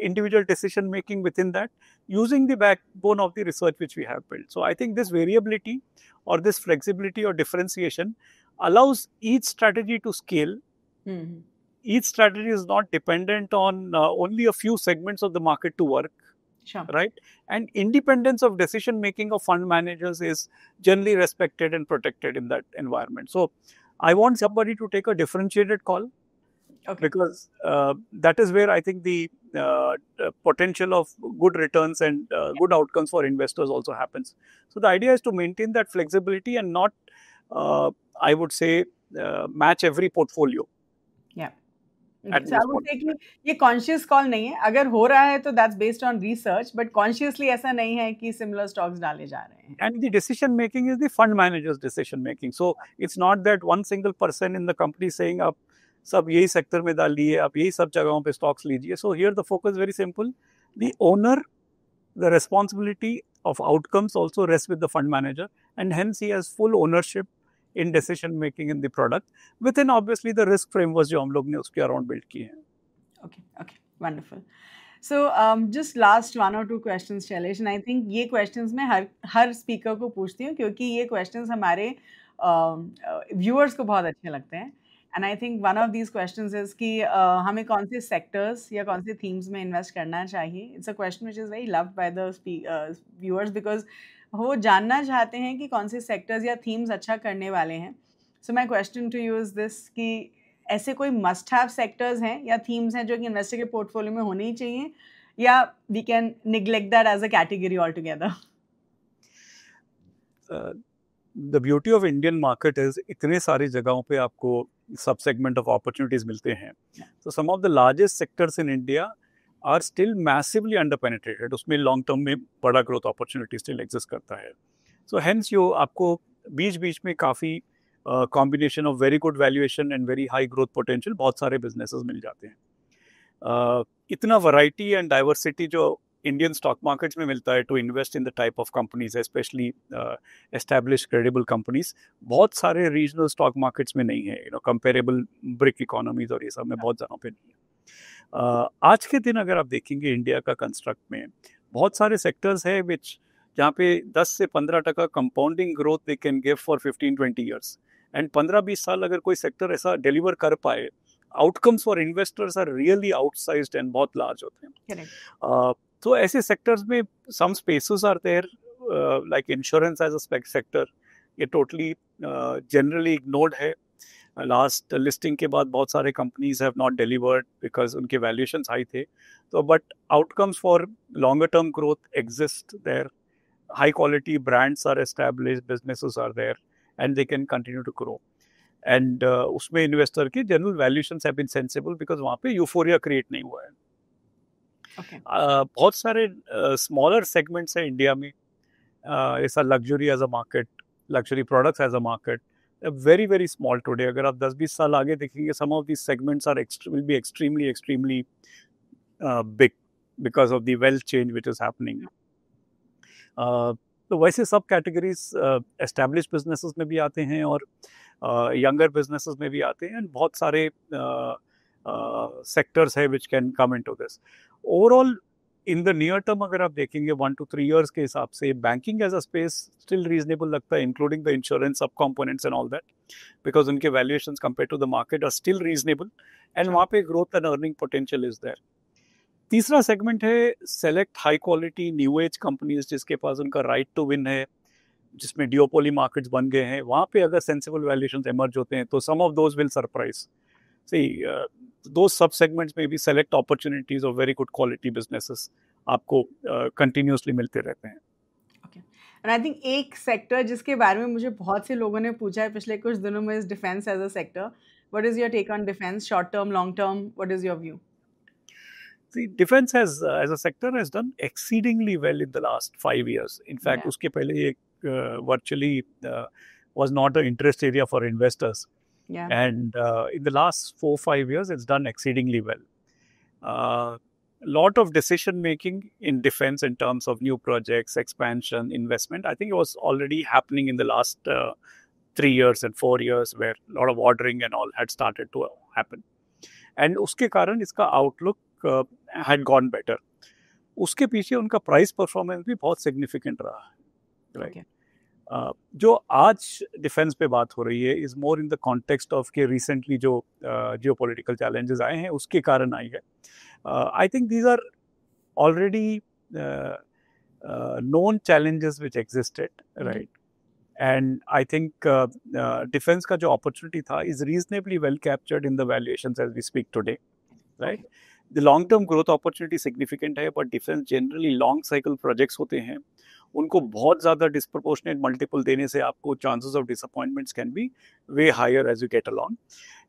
individual decision making within that, using the backbone of the research which we have built. So I think this variability or this flexibility or differentiation allows each strategy to scale. Mm-hmm. Each strategy is not dependent on only a few segments of the market to work. Sure. Right? And independence of decision making of fund managers is generally respected and protected in that environment. So I want somebody to take a differentiated call. Okay. Because that is where I think the potential of good returns and good outcomes for investors also happens. So the idea is to maintain that flexibility and not, I would say, match every portfolio. Yeah. Okay. So I would say कि ये conscious call नहीं है. अगर हो रहा है तो that's based on research, but consciously ऐसा नहीं है कि similar stocks डाले जा रहे हैं. And the decision making is the fund manager's decision making. So it's not that one single person in the company saying up सब यही सेक्टर में डाल लिए, आप यही सब जगहों पे स्टॉक्स लीजिए. So here the focus very simple. The owner, the responsibility of outcomes also rest with the fund manager, and hence he has full ownership in decision making in the product with in obviously the risk framework जो हम लोग ने उसके around build किए हैं. Okay, wonderful. So just last 1 or 2 questions Shailesh, and I think ये questions मैं हर speaker को पूछती हूँ क्योंकि ये क्वेश्चंस हमारे व्यूअर्स को बहुत अच्छे लगते हैं. And I think one of these questions is कि हमें कौन से सेक्टर्स या कौन से थीम्स में इन्वेस्ट करना चाहिए. It's a question which is very loved by the viewers because वो जानना चाहते हैं कि कौन से सेक्टर्स या थीम्स अच्छा करने वाले हैं. So my question to you is this कि ऐसे कोई मस्ट हैव सेक्टर्स हैं या थीम्स हैं जो कि इन्वेस्टर के पोर्टफोलियो में होने ही चाहिए, या we can neglect that as a category all together? The beauty of Indian market is इतने सारी जगहों पे आपको सब सेगमेंट ऑफ अपॉर्चुनिटीज मिलते हैं. So some of the largest sectors in India are still massively underpenetrated. उसमें लॉन्ग टर्म में बड़ा ग्रोथ अपॉर्चुनिटी स्टिल एग्जिस्ट करता है. So hence you आपको बीच बीच में काफ़ी combination of very good valuation and very high growth potential बहुत सारे बिजनेसेस मिल जाते हैं. इतना वैरायटी एंड डाइवर्सिटी जो इंडियन स्टॉक मार्केट्स में मिलता है to invest in the type of companies, specially establish credible companies, बहुत सारे रीजनल स्टॉक मार्केट्स में नहीं है, कंपेरेबल ब्रिक इकोनॉमीज और ये सब में बहुत जगहों पे नहीं है। आज के दिन अगर आप देखेंगे इंडिया का कंस्ट्रक्ट में बहुत सारे सेक्टर्स है विच जहाँ पे 10 से 15% compounding growth they can give for 15-20 years, and 15-20 साल अगर कोई सेक्टर ऐसा डिलीवर कर पाए, outcomes for investors are really outsized and बहुत लार्ज होते हैं। तो ऐसे सेक्टर्स में some spaces are there, like insurance as a sector, ये टोटली जनरली इग्नोर्ड है। लास्ट लिस्टिंग के बाद बहुत सारे companies have not delivered because उनके वैल्यूएशंस हाई थे, तो but outcomes for longer term growth exist there, high quality brands are established, businesses are there and they can continue to grow, and उसमें investor के general valuations have been sensible because वहाँ पे euphoria create नहीं हुआ है। बहुत सारे smaller segments है इंडिया में, ऐसा luxury as a market, luxury products as a market, very very small today. अगर आप 10-20 साल आगे देखेंगे, some of these segments are will be extremely big because of the wealth change which is happening. तो वैसे सब कैटेगरीज एस्टैब्लिश बिजनेसेस में भी आते हैं और यंगर बिजनेसेस में भी आते हैं, एंड बहुत सारे सेक्टर्स है which can come into this. Overall in the near term अगर आप देखेंगे 1 to 3 years के हिसाब से banking as a space still reasonable लगता है, इंक्लूडिंग द इंश्योरेंस सब components and all that, because उनके valuations compare to the market are still reasonable, and वहाँ पे growth and earning potential is there. तीसरा सेगमेंट है select high quality new age companies, जिसके पास उनका राइट टू विन है, जिसमें डियोपोली मार्केट्स बन गए हैं। वहाँ पे अगर सेंसिबल वैल्यूएशंस इमर्ज होते हैं तो सम ऑफ दोज विल सरप्राइज। दो सब सेगमेंट्स में भी select opportunities of very good quality businesses आपको कंटिन्यूसली मिलते रहते हैं। एंड आई थिंक एक सेक्टर जिसके बारे में मुझे बहुत से लोगों ने पूछा है पिछले कुछ दिनों में, is defence as a sector. What is your take on defence, short term, long term, what is your view? See, defense as a sector has done exceedingly well in the last 5 years. In fact, उसके पहले ये virtually was not an interest area for investors. Yeah. And in the last 4-5 years, it's done exceedingly well. Lot of decision making in defense in terms of new projects, expansion, investment. I think it was already happening in the last 3 years and 4 years, where a lot of ordering and all had started to happen. And उसके कारण इसका outlook had gone better. उसके पीछे उनका price performance भी बहुत significant रहा है, राइट। जो आज डिफेंस पे बात हो रही है is more in the context of के रिसेंटली जो जियोपॉलिटिकल चैलेंजेस आए हैं उसके कारण आई है। I think these are already known challenges which existed, right? And I think defense का जो opportunity था is reasonably well captured in the valuations as we speak today, right? The long-term growth opportunity significant है, but defense generally long cycle projects होते हैं, उनको बहुत ज़्यादा disproportionate multiple देने से आपको chances of disappointments can be way higher as you get along.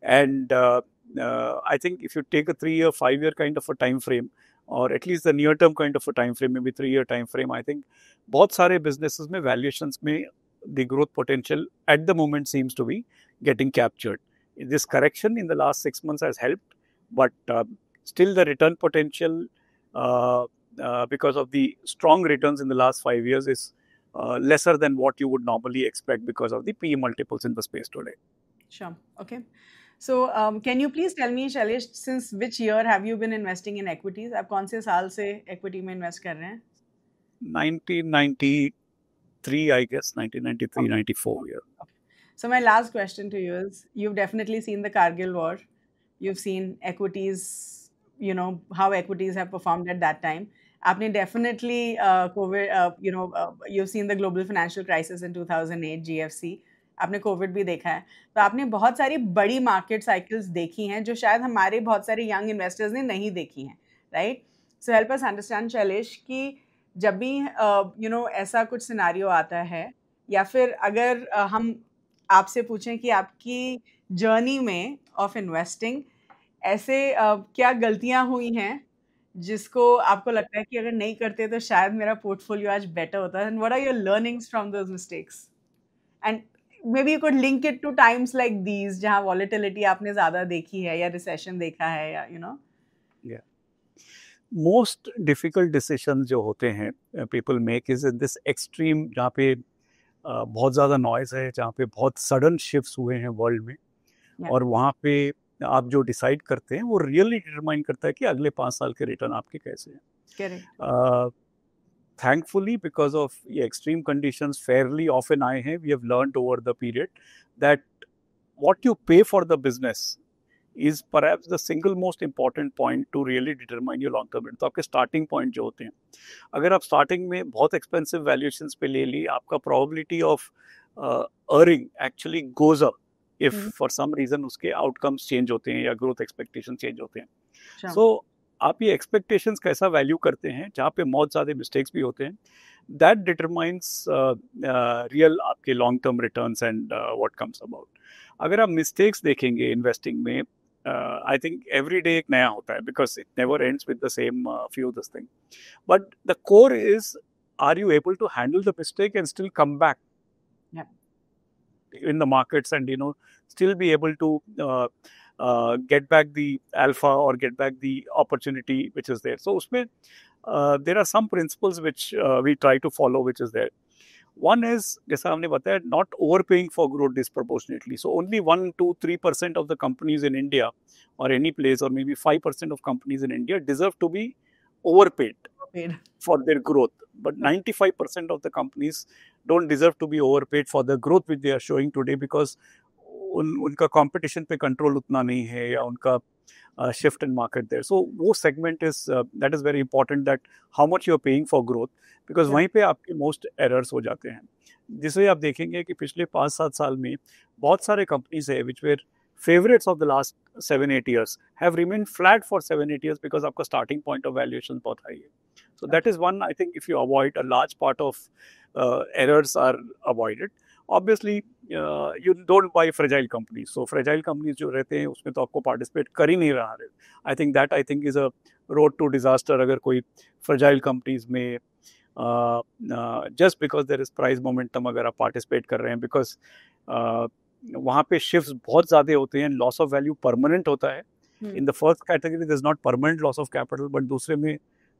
And I think if you take a 3-year, 5-year kind of a time frame, or at least the near-term kind of a time frame, maybe 3-year time frame, I think बहुत सारे businesses में valuations में the growth potential at the moment seems to be getting captured. This correction in the last 6 months has helped, but still the return potential because of the strong returns in the last 5 years is lesser than what you would normally expect because of the PE multiples in the space today. Sure. Okay. So can you please tell me, Shailesh, since which year have you been investing in equities? आप कौन से साल से equity में invest कर रहे हैं? 1993, I guess, 1993, 94 year. Okay. So my last question to you is, you've definitely seen the Kargil war. You've seen equities, you know, how equities have performed at that time. आपने definitely COVID, you've seen the global financial crisis in 2008, GFC. आपने Covid भी देखा है, तो आपने बहुत सारी बड़ी मार्केट साइकिल्स देखी हैं जो शायद हमारे बहुत सारे यंग इन्वेस्टर्स ने नहीं देखी हैं, right? So help us understand, Shailesh, कि जब भी ऐसा कुछ सिनारियो आता है, या फिर अगर हम आपसे पूछें कि आपकी जर्नी में ऑफ इन्वेस्टिंग ऐसे क्या गलतियां हुई हैं जिसको आपको लगता है कि अगर नहीं करते तो शायद मेरा पोर्टफोलियो आज बेटर होता है, and what are your learnings from those mistakes? And maybe you could link it to times like these जहाँ volatility आपने ज़्यादा देखी है या recession देखा है, या Yeah. मोस्ट डिफिकल्ट डिसीजन जो होते हैं people make is in this extreme, जहाँ पे बहुत ज़्यादा नॉइज़ है, जहाँ पे बहुत सडन शिफ्ट्स हुए हैं वर्ल्ड में, और वहाँ पे आप जो डिसाइड करते हैं वो रियली डिटरमाइन करता है कि अगले 5 साल के रिटर्न आपके कैसे हैं। Thankfully, because of ये extreme conditions fairly often आए हैं, we have learned over the period that what you pay for the business is perhaps the single most important point to really determine your long term return. तो आपके starting point जो होते हैं, अगर आप starting में बहुत expensive valuations पे ले ली, आपका probability of earning actually goes up if for some reason उसके outcomes change होते हैं या growth expectations change होते हैं. So आप ये एक्सपेक्टेशंस कैसा वैल्यू करते हैं, जहाँ पे बहुत ज़्यादा मिस्टेक्स भी होते हैं, दैट डिटरमाइंस रियल आपके long term returns and what comes about. अगर आप मिस्टेक्स देखेंगे इन्वेस्टिंग में, आई थिंक एवरी डे एक नया होता है, because it never ends with the same few this thing. But the core is, are you able to handle the mistake and still come back in the markets and still be able to get back the alpha or get back the opportunity which is there. So usme there are some principles which we try to follow, which is there. One is, jaisa humne bataya, not overpaying for growth disproportionately. So only 1-3% of the companies in India or any place, or maybe 5% of companies in India deserve to be overpaid for their growth, but 95% of the companies don't deserve to be overpaid for the growth which they are showing today, because उनका competition पे control उतना नहीं है, या उनका shift in market there. So वो segment is that is very important, that how much you are paying for growth, because वहीं पे आपके most errors हो जाते हैं. जिसे आप देखेंगे कि पिछले 5-7 साल में बहुत सारे companies है which were favorites of the last 7-8 years have remained flat for 7-8 years because आपका starting point of valuation बहुत high है. So that is one, I think, if you avoid, a large part of errors are avoided. Obviously, you don't buy fragile companies. So fragile companies जो रहते हैं उसमें तो आपको participate कर ही नहीं रहा है. I think that is a road to disaster. अगर कोई fragile companies में just because there is price momentum अगर आप participate कर रहे हैं, because वहाँ पे shifts बहुत ज़्यादा होते हैं, loss of value permanent होता है. In the first category there is not permanent loss of capital, but दूसरे में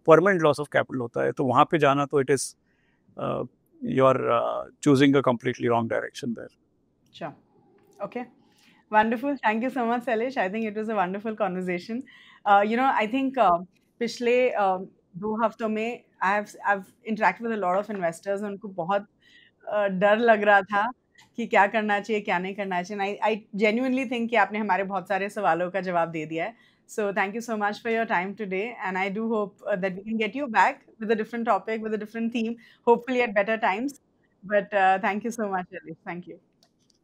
permanent loss of capital होता है. तो वहाँ पे जाना तो it is you are choosing a completely wrong direction there. Sure. Okay. Wonderful. Thank you so much, Shailesh. I think it was a wonderful conversation. I think पिछले 2 हफ्तों में I've interacted with a lot of investors. उनको बहुत डर लग रहा था कि क्या करना चाहिए, क्या नहीं करना चाहिए. I genuinely think कि आपने हमारे बहुत सारे सवालों का जवाब दे दिया है. So thank you so much for your time today, and I do hope that we can get you back with a different topic, with a different theme, hopefully at better times. But thank you so much, Shailesh. Thank you.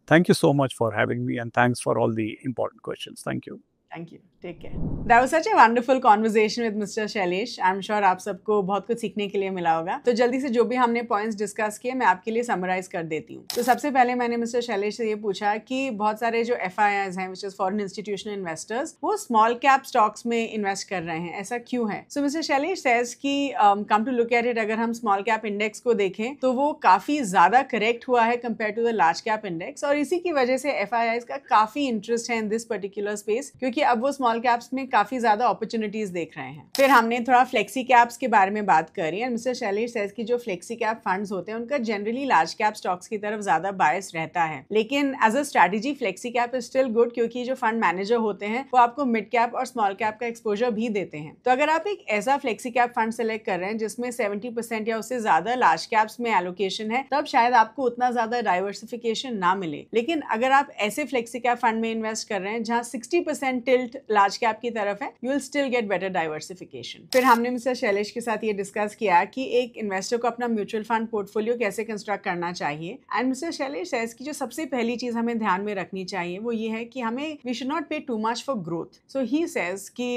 Thank you so much for having me, and thanks for all the important questions. Thank you. Thank you. Take care. That was such a wonderful conversation with Mr. Shailesh. I'm sure आप सबको बहुत कुछ सीखने के लिए मिला होगा. तो जल्दी से जो भी हमने पॉइंट्स डिस्कस किए मैं आपके लिए समराइज कर देती हूँ. तो सबसे पहले मैंने मिस्टर शैलेश से ये पूछा कि बहुत सारे जो FIIs हैं, which is foreign institutional investors, वो स्मॉल कैप स्टॉक्स में इन्वेस्ट कर रहे हैं. ऐसा क्यों है? So मिस्टर शैलेश says कि come to look at it, अगर हम स्मॉल कैप इंडेक्स को देखें तो वो काफी ज्यादा करेक्ट हुआ है compare to the large cap index, और इसी की वजह से FIIs का काफी इंटरेस्ट है इन दिस पर्टिकुलर स्पेस, क्योंकि अब वो स्मॉल कैप्स में काफी ज्यादा अपॉर्चुनिटीज देख रहे हैं. फिर हमने थोड़ा फ्लेक्सी कैप्स के बारे में बात करी, एंड मिस्टर शैलेश सेज कि जो फ्लेक्सी कैप फंड्स होते हैं उनका जनरली लार्ज कैप स्टॉक्स की तरफ ज्यादा बायस रहता है, लेकिन as a strategy flexi cap is still good, क्योंकि जो फंड मैनेजर होते हैं वो आपको मिड कैप और स्मॉल कैप का एक्सपोजर भी देते हैं. तो अगर आप एक ऐसा फ्लेक्सी कैप फंड सेलेक्ट कर रहे हैं जिसमें 70% या उससे ज्यादा लार्ज कैप्स में एलोकेशन है, तब शायद आपको उतना ज्यादा डाइवर्सिफिकेशन ना मिले. लेकिन अगर आप ऐसे फ्लेक्सी कैप फंड में इन्वेस्ट कर रहे हैं जहां 60% टिल्ट लार्ज कैप की तरफ है, you will still get better diversification. फिर हमने मिस्टर शैलेश के साथ ये डिस्कस किया कि एक इन्वेस्टर को अपना म्यूचुअल फंड पोर्टफोलियो कैसे कंस्ट्रक्ट करना चाहिए, एंड मिस्टर शैलेश सेज कि जो सबसे पहली चीज हमें ध्यान में रखनी चाहिए वो ये है कि हमें वी शुड नॉट पे too much for growth. So he says कि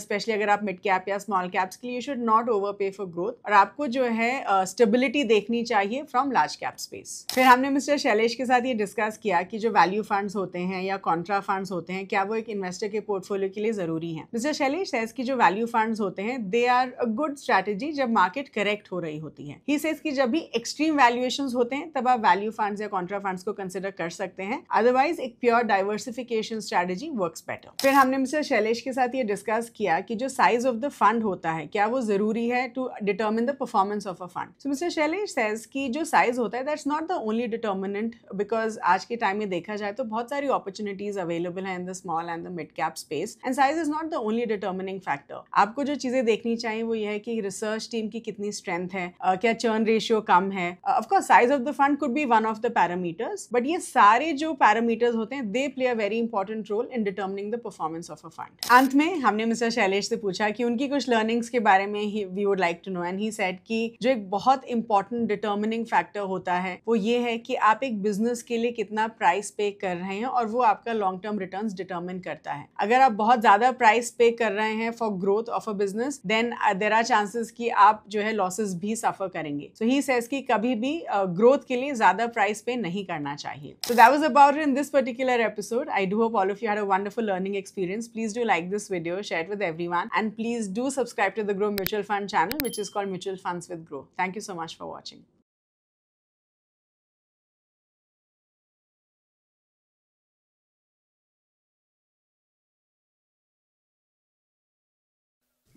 स्पेशली अगर आप मिड कैप या स्मॉल कैप्स के लिए, यू शुड नॉट ओवर पे फॉर ग्रोथ, और आपको जो है स्टेबिलिटी देखनी चाहिए फ्रॉम लार्ज कैप स्पेस. फिर हमने मिस्टर शैलेश के साथ ये डिस्कस किया कि जो वैल्यू फंड्स होते हैं या कॉन्ट्रा फंड्स होते हैं, क्या वो एक इन्वेस्टर इन्वेस्टर के पोर्टफोलियो के लिए जरूरी हैं। मिस्टर शैलेश सेज कि जो वैल्यू फंड्स होते हैं they are a good strategy जब मार्केट करेक्ट हो रही होती है। ही सेज कि जब भी एक्सट्रीम वैल्यूएशंस होते हैं तब आप वैल्यू फंड्स या कॉन्ट्रा फंड्स को कंसिडर कर सकते हैं, अदरवाइज एक pure diversification strategy works better. फिर हमने मिस्टर शैलेश के साथ ये डिस्कस किया कि जो साइज ऑफ द फंड होता है क्या वो जरूरी है to determine the performance of a fund. So mister Shailesh says कि जो साइज होता है that's not the only determinant, because आज के टाइम में देखा जाए तो बहुत सारी अपॉर्चुनिटीज अवेलेबल है in the small and the mid cap space and size is not the only determining factor. आपको जो चीजें देखनी चाहिए वो ये है कि रिसर्च टीम की कितनी स्ट्रेंथ है, क्या चर्न रेशियो कम है। Of course size of the fund could be one of the parameters, but ये सारे जो पैरामीटर्स होते हैं they play a very important role in determining the performance of a fund. अंत में हमने मिस्टर शैलेश से पूछा कि उनकी कुछ लर्निंग्स के बारे में we would like to know, and he said कि जो एक बहुत इंपॉर्टेंट डिटर्मिनिंग फैक्टर होता है वो ये है कि आप एक बिजनेस के लिए कितना प्राइस पे कर रहे हैं और वो आपका लॉन्ग टर्म रिटर्न्स डिटर्मिन करता है। अगर आप बहुत ज्यादा प्राइस पे कर रहे हैं for growth of a business then there are chances कि आप जो है लॉसेस भी सफर करेंगे। सो ही सेज कि कभी भी ग्रोथ के लिए ज्यादा प्राइस पे नहीं करना चाहिए। So that was about it in this particular episode. I do hope all of you had a wonderful learning experience. Please do like this video, share it with everyone, and please do subscribe to the Groww mutual fund channel which is called Mutual Funds with Grow. Thank you so much for watching.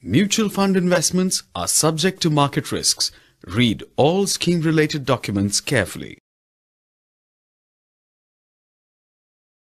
Mutual fund investments are subject to market risks. Read all scheme-related documents carefully.